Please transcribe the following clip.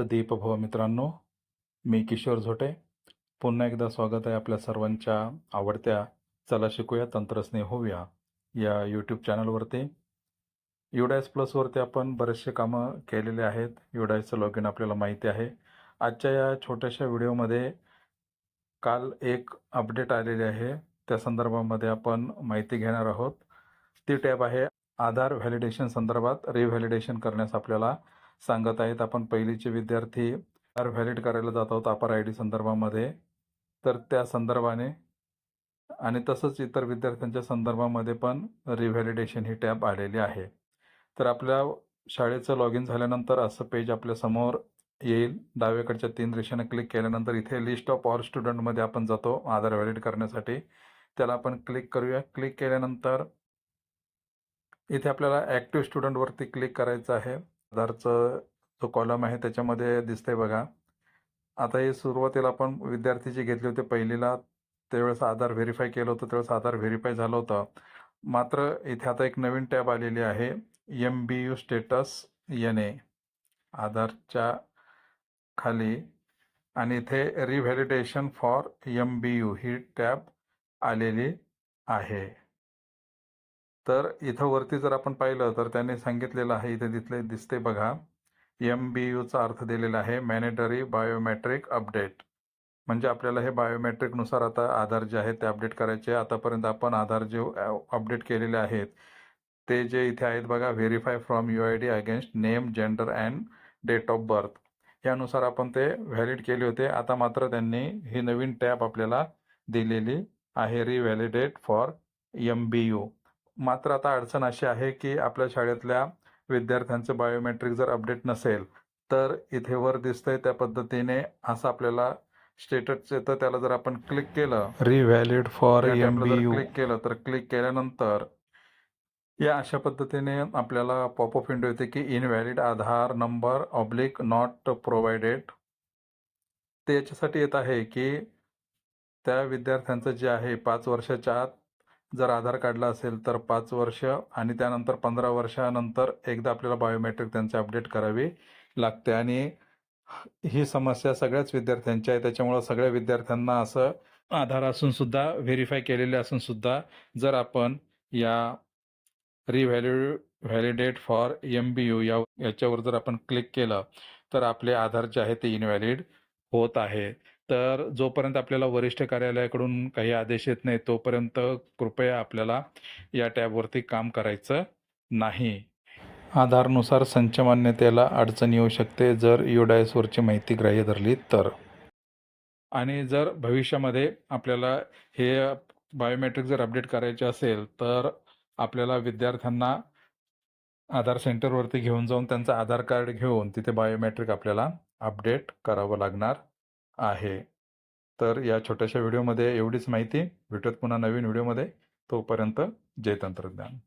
दीपभव मित्रांनो, मी किशोर झोटे. पुन्हा एकदा स्वागत आहे आपल्या सर्वांच्या आवडत्या चला शिकूया तंत्रस्नेह होऊया या यूट्यूब चॅनलवरती. युडायस प्लसवरती आपण बरेचसे कामं केलेले आहेत. युडायसचं लॉगिन आपल्याला माहिती आहे. आजच्या या छोट्याशा व्हिडिओमध्ये काल एक अपडेट आलेली आहे, त्या संदर्भामध्ये आपण माहिती घेणार आहोत. ती टॅब आहे आधार व्हॅलिडेशन संदर्भात रिव्हॅलिडेशन करण्यास आपल्याला सांगत आहेत. आपण पहिलीचे विद्यार्थी आधार व्हॅलिड करायला जात आहोत अपार आय डी संदर्भामध्ये, तर त्या संदर्भाने आणि तसंच इतर विद्यार्थ्यांच्या संदर्भामध्ये पण रिव्हॅलिडेशन ही टॅब आलेली आहे. तर आपल्या शाळेचं लॉगिन झाल्यानंतर असं पेज आपल्यासमोर येईल. डावीकडच्या 3 रेषाने क्लिक केल्यानंतर इथे लिस्ट ऑफ ऑल स्टुडंटमध्ये आपण जातो आधार व्हॅलिड करण्यासाठी. त्याला आपण क्लिक करूया. क्लिक केल्यानंतर इथे आपल्याला ॲक्टिव्ह स्टुडंटवरती क्लिक करायचं आहे. आधारचं जो कॉलम आहे त्याच्यामध्ये दिसतंय बघा. आता हे सुरुवातीला आपण विद्यार्थी जे घेतले होते पहिलीला, त्यावेळेस आधार व्हेरीफाय केलं होतं, त्यावेळेस आधार व्हेरीफाय झालं होतं. मात्र इथे आता एक नवीन टॅब आलेली आहे, MBU स्टेटस NA आधारच्या खाली, आणि इथे रिव्हॅलिडेशन फॉर MBU ही टॅब आलेली आहे. तर इथं वरती जर आपण पाहिलं तर त्याने सांगितलेलं आहे, इथे दिसते बघा, MBUचा अर्थ दिलेला आहे मॅनेटरी बायोमेट्रिक अपडेट. म्हणजे आपल्याला हे बायोमेट्रिकनुसार आता आधार जे आहे ते अपडेट करायचे. आतापर्यंत आपण आधार जे अपडेट केलेले आहेत ते जे इथे आहेत बघा, verify from UID against name, gender and date of birth, यानुसार आपण ते व्हॅलिड केले होते. आता मात्र त्यांनी ही नवीन टॅब आपल्याला दिलेली आहे, रिव्हॅलिडेट फॉर MBU. मात्र आता अडचण अशी आहे की आपल्या शाळेतल्या विद्यार्थ्यांचं बायोमेट्रिक जर अपडेट नसेल तर इथे वर दिसतंय त्या पद्धतीने असं आपल्याला स्टेटस येतं. त्याला जर आपण क्लिक केलं, रिव्हॅलिड फॉर MBU क्लिक केलं, तर क्लिक केल्यानंतर या अशा पद्धतीने आपल्याला पॉपअप विंडो येते की invalid Aadhaar number oblique not provided. ते याच्यासाठी येत आहे की त्या विद्यार्थ्यांचं जे आहे 5 वर्षाच्या आत जर आधार काढला असेल तर 5 वर्ष आणि त्यानंतर 15 वर्षानंतर एकदा आपल्याला बायोमेट्रिक त्यांचे अपडेट करावी लागते. आणि ही समस्या सगळ्याच विद्यार्थ्यांची आहे. त्याच्यामुळं सगळ्या विद्यार्थ्यांना असं आधार असून सुद्धा, व्हेरीफाय केलेले असून सुद्धा, जर आपण या व्हॅलिडेट फॉर MBU याच्यावर जर आपण क्लिक केलं तर आपले आधार जे आहे ते इनव्हॅलिड होत आहे. तर जोपर्यंत आपल्याला वरिष्ठ कार्यालयाकडून काही आदेश येत नाही तोपर्यंत कृपया आपल्याला या टॅबवरती काम करायचं नाही. आधारनुसार संच मान्यतेला अडचण येऊ शकते जर युडायसवरची माहिती ग्राह्य धरली तर. आणि जर भविष्यामध्ये आपल्याला हे बायोमेट्रिक जर अपडेट करायचे असेल तर आपल्याला विद्यार्थ्यांना आधार सेंटरवरती घेऊन जाऊन त्यांचं आधार कार्ड घेऊन तिथे बायोमेट्रिक आपल्याला अपडेट करावं लागणार आहे. तर या छोट्याशा व्हिडिओमध्ये एवढीच माहिती. भेटूयात पुन्हा नवीन व्हिडिओमध्ये. तोपर्यंत जय तंत्रज्ञान.